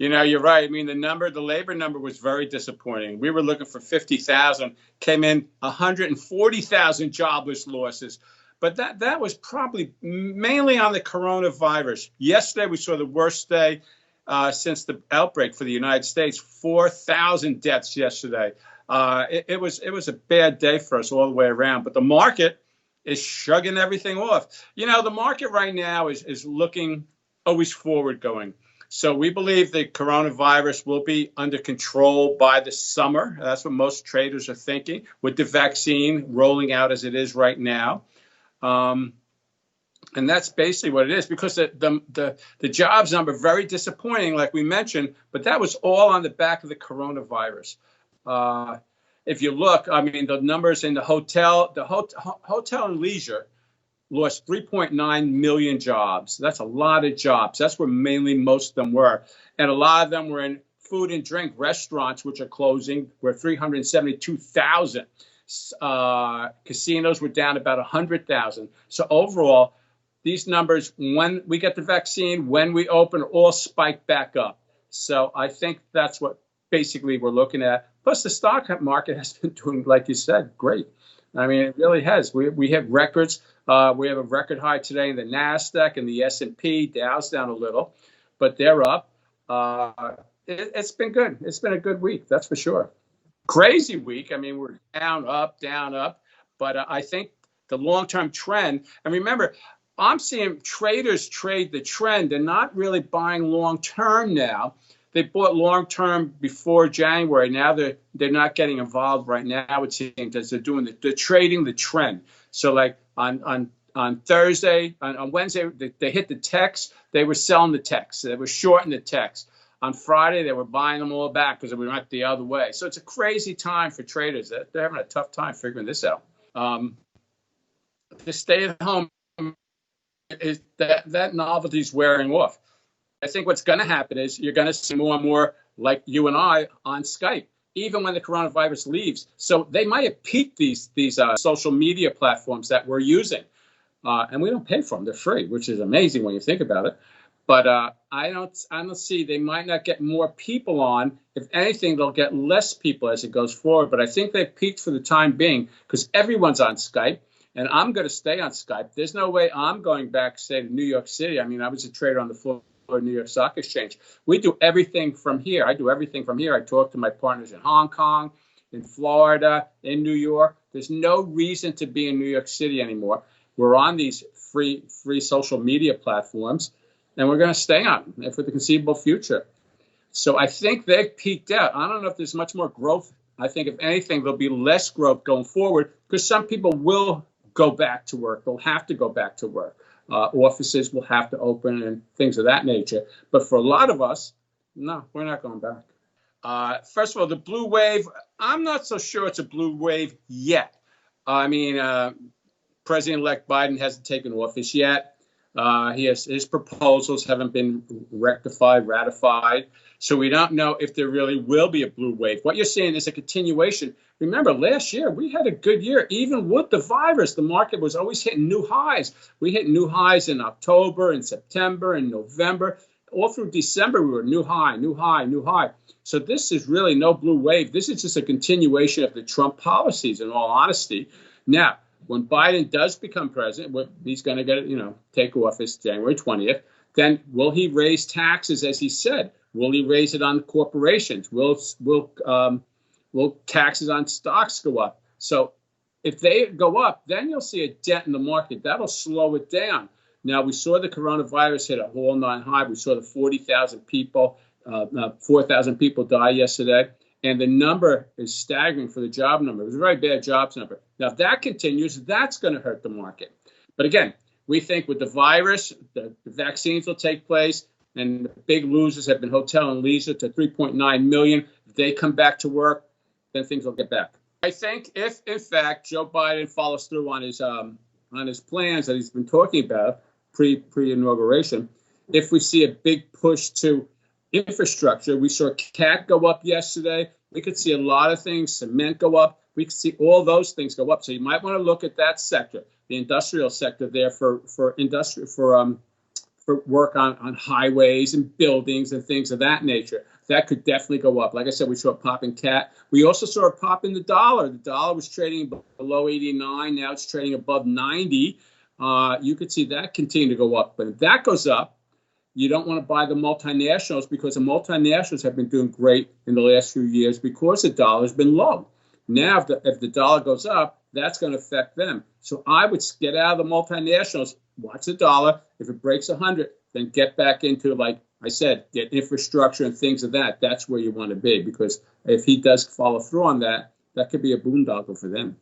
You're right. I mean, the labor number was very disappointing. We were looking for 50,000, came in 140,000 jobless losses. But that was probably mainly on the coronavirus. Yesterday, we saw the worst day since the outbreak for the United States, 4,000 deaths yesterday. It was a bad day for us all the way around. But the market is shrugging everything off. The market right now is looking always forward going. So we believe the coronavirus will be under control by the summer. That's what most traders are thinking, with the vaccine rolling out as it is right now. And that's basically what it is, because the jobs number very disappointing, like we mentioned, but that was all on the back of the coronavirus. If you look, I mean, the numbers in the hotel and leisure lost 3.9 million jobs. That's a lot of jobs. That's where mainly most of them were. And a lot of them were in food and drink, restaurants, which are closing, were 372,000. Casinos were down about 100,000. So overall, these numbers, when we get the vaccine, when we open, all spike back up. So I think that's what basically we're looking at. Plus, the stock market has been doing, like you said, great. I mean, it really has. We have records. We have a record high today in the NASDAQ and the S&P. Dow's down a little, but they're up. It's been good. It's been a good week, that's for sure. Crazy week. I mean, we're down, up. But I think the long-term trend, and remember, I'm seeing traders trade the trend. They're not really buying long-term now. They bought long-term before January. Now they're not getting involved right now. It seems as they're doing they're trading the trend. So like on Thursday, on Wednesday, they hit the techs. They were selling the techs. They were shorting the techs. On Friday, they were buying them all back because we went the other way. So it's a crazy time for traders. They're having a tough time figuring this out. The stay-at-home is that novelty's wearing off. I think what's going to happen is you're going to see more and more like you and I on Skype, even when the coronavirus leaves. So they might have peaked these social media platforms that we're using, and we don't pay for them; they're free, which is amazing when you think about it. But I don't see, they might not get more people on. If anything, they'll get less people as it goes forward. But I think they've peaked for the time being because everyone's on Skype, and I'm going to stay on Skype. There's no way I'm going back, say, to New York City. I mean, I was a trader on the floor of New York Stock Exchange. We do everything from here. I do everything from here. I talk to my partners in Hong Kong, in Florida, in New York. There's no reason to be in New York City anymore. We're on these free social media platforms, and we're going to stay on them for the conceivable future. So I think they've peaked out. I don't know if there's much more growth. I think, if anything, there'll be less growth going forward because some people will go back to work. They'll have to go back to work. Offices will have to open and things of that nature. But for a lot of us, no, we're not going back. First of all, the blue wave, I'm not so sure it's a blue wave yet. I mean, President-elect Biden hasn't taken office yet. His proposals haven't been ratified. So we don't know if there really will be a blue wave. What you're seeing is a continuation. Remember, last year, we had a good year. Even with the virus, the market was always hitting new highs. We hit new highs in October, in September, in November. All through December, we were new high. So this is really no blue wave. This is just a continuation of the Trump policies, in all honesty. Now, when Biden does become president, he's going to take office January 20th. Then will he raise taxes, as he said? Will he raise it on corporations? Will taxes on stocks go up? So if they go up, then you'll see a dent in the market. That'll slow it down. Now, we saw the coronavirus hit a all-time high. We saw the 4,000 people die yesterday. And the number is staggering for the job number. It was a very bad jobs number. Now, if that continues, that's going to hurt the market. But again, we think with the virus, the vaccines will take place, and the big losers have been hotel and leisure to 3.9 million. If they come back to work, then things will get back. I think if, in fact, Joe Biden follows through on his plans that he's been talking about pre-inauguration, if we see a big push to infrastructure, we saw CAT go up yesterday. We could see a lot of things, cement go up. We could see all those things go up. So you might want to look at that sector, the industrial sector there for for work on highways and buildings and things of that nature. That could definitely go up. Like I said, we saw a pop in CAT. We also saw a pop in the dollar. The dollar was trading below 89. Now it's trading above 90. You could see that continue to go up. But if that goes up, you don't want to buy the multinationals, because the multinationals have been doing great in the last few years because the dollar has been low. Now, if the dollar goes up, that's going to affect them. So I would get out of the multinationals, watch the dollar. If it breaks 100, then get back into, like I said, get infrastructure and things of that. That's where you want to be, because if he does follow through on that, that could be a boondoggle for them.